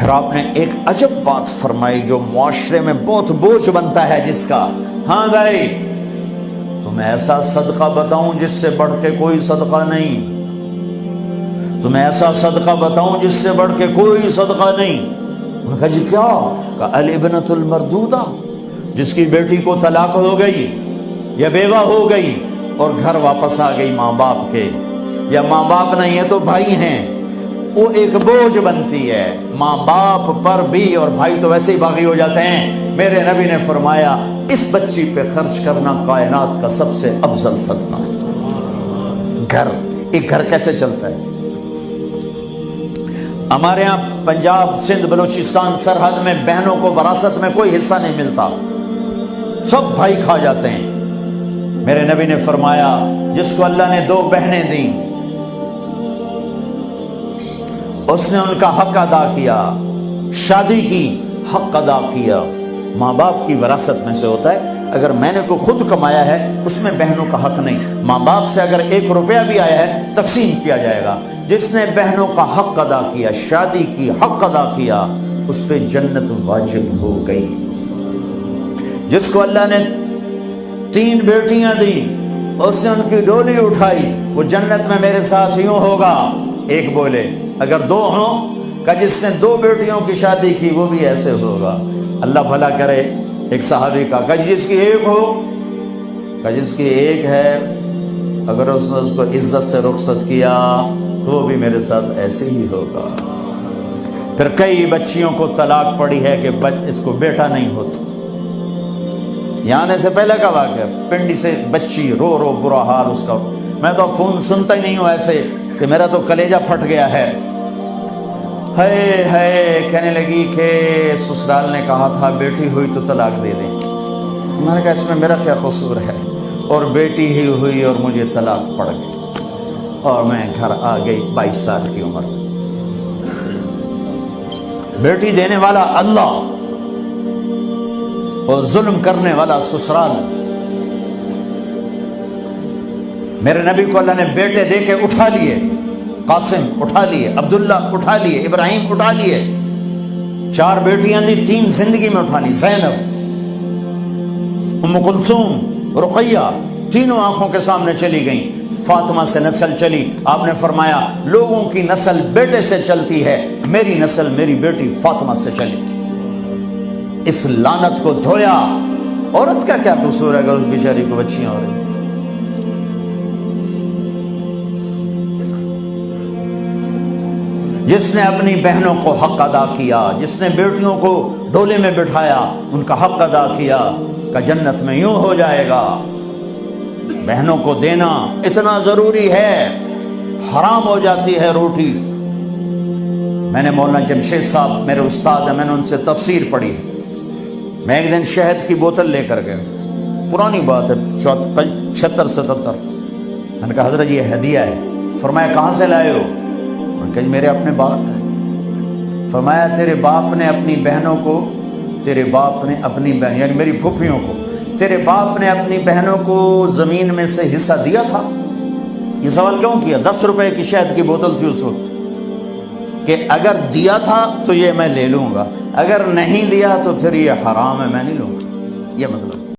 پھر آپ نے ایک عجب بات فرمائی جو معاشرے میں بہت بوجھ بنتا ہے جس کا، ہاں بھائی تمہیں ایسا صدقہ بتاؤں جس سے بڑھ کے کوئی صدقہ نہیں، تمہیں ایسا صدقہ بتاؤں جس سے بڑھ کے کوئی صدقہ نہیں۔ انہوں نے کہا جی کیا؟ کہا الابنۃ المردودہ، جس کی بیٹی کو طلاق ہو گئی یا بیوہ ہو گئی اور گھر واپس آ گئی ماں باپ کے، یا ماں باپ نہیں ہے تو بھائی ہیں، وہ ایک بوجھ بنتی ہے ماں باپ پر بھی، اور بھائی تو ویسے ہی باغی ہو جاتے ہیں۔ میرے نبی نے فرمایا اس بچی پہ خرچ کرنا کائنات کا سب سے افضل صدقہ ہے۔ گھر، ایک گھر کیسے چلتا ہے؟ ہمارے ہاں پنجاب، سندھ، بلوچستان سرحد میں بہنوں کو وراثت میں کوئی حصہ نہیں ملتا، سب بھائی کھا جاتے ہیں۔ میرے نبی نے فرمایا جس کو اللہ نے 2 بہنیں دیں اس نے ان کا حق ادا کیا، شادی کی حق ادا کیا۔ ماں باپ کی وراثت میں سے ہوتا ہے، اگر میں نے کوئی خود کمایا ہے اس میں بہنوں کا حق نہیں، ماں باپ سے اگر 1 روپیہ بھی آیا ہے تقسیم کیا جائے گا۔ جس نے بہنوں کا حق ادا کیا، شادی کی حق ادا کیا، اس پہ جنت واجب ہو گئی۔ جس کو اللہ نے 3 بیٹیاں دی اس نے ان کی ڈولی اٹھائی، وہ جنت میں میرے ساتھ یوں ہوگا۔ ایک بولے اگر 2 ہوں، کہ جس نے 2 بیٹیوں کی شادی کی وہ بھی ایسے ہوگا۔ اللہ بھلا کرے۔ ایک صحابی کا کہ جس کی 1 ہو، کہ جس کی 1 ہے اگر اس نے اس کو عزت سے رخصت کیا تو وہ بھی میرے ساتھ ایسے ہی ہوگا۔ پھر کئی بچیوں کو طلاق پڑی ہے کہ اس کو بیٹا نہیں ہوتا۔ یہاں آنے سے پہلے کا واقعہ، پنڈی سے بچی رو رو برا حال اس کا، میں تو فون سنتا ہی نہیں ہوں ایسے کہ میرا تو کلیجہ پھٹ گیا ہے۔ ہے کہنے لگی کہ سسرال نے کہا تھا بیٹی ہوئی تو طلاق دے دیں۔ میں نے کہا اس میں میرا کیا قصور ہے، اور بیٹی ہی ہوئی اور مجھے طلاق پڑ گئی اور میں گھر آ گئی 22 سال کی عمر۔ بیٹی دینے والا اللہ اور ظلم کرنے والا سسرال۔ میرے نبی کو اللہ نے بیٹے دے کے اٹھا لیے، قاسم اٹھا لیے، عبداللہ اٹھا لیے، ابراہیم اٹھا لیے، 4 بیٹیاں دی، 3 زندگی میں اٹھا لی، زینب، ام کلثوم، رقیہ، تینوں آنکھوں کے سامنے چلی گئیں۔ فاطمہ سے نسل چلی، آپ نے فرمایا لوگوں کی نسل بیٹے سے چلتی ہے، میری نسل میری بیٹی فاطمہ سے چلی۔ اس لعنت کو دھویا۔ عورت کا کیا قصور ہے اگر اس بیچاری کو بچیاں ہو رہی؟ جس نے اپنی بہنوں کو حق ادا کیا، جس نے بیٹیوں کو ڈولے میں بٹھایا، ان کا حق ادا کیا، کہ جنت میں یوں ہو جائے گا۔ بہنوں کو دینا اتنا ضروری ہے، حرام ہو جاتی ہے روٹی۔ میں نے مولانا جمشید صاحب میرے استاد ہیں، میں نے ان سے تفسیر پڑھی۔ میں ایک دن شہد کی بوتل لے کر گیا، پرانی بات ہے 76-77۔ میں نے کہا حضرت یہ ہدیہ ہے۔ فرمایا کہاں سے لائے ہو؟ کہ میرے اپنے باپ کا۔ فرمایا تیرے باپ نے اپنی بہنوں کو، تیرے باپ نے اپنی بہن یعنی میری پھوپھیوں کو، تیرے باپ نے اپنی بہنوں کو زمین میں سے حصہ دیا تھا؟ یہ سوال کیوں کیا؟ 10 روپے کی شہد کی بوتل تھی اس وقت، کہ اگر دیا تھا تو یہ میں لے لوں گا، اگر نہیں دیا تو پھر یہ حرام ہے، میں نہیں لوں گا، یہ مطلب۔